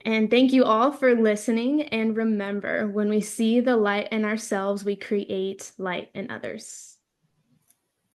And thank you all for listening. And remember, when we see the light in ourselves, we create light in others.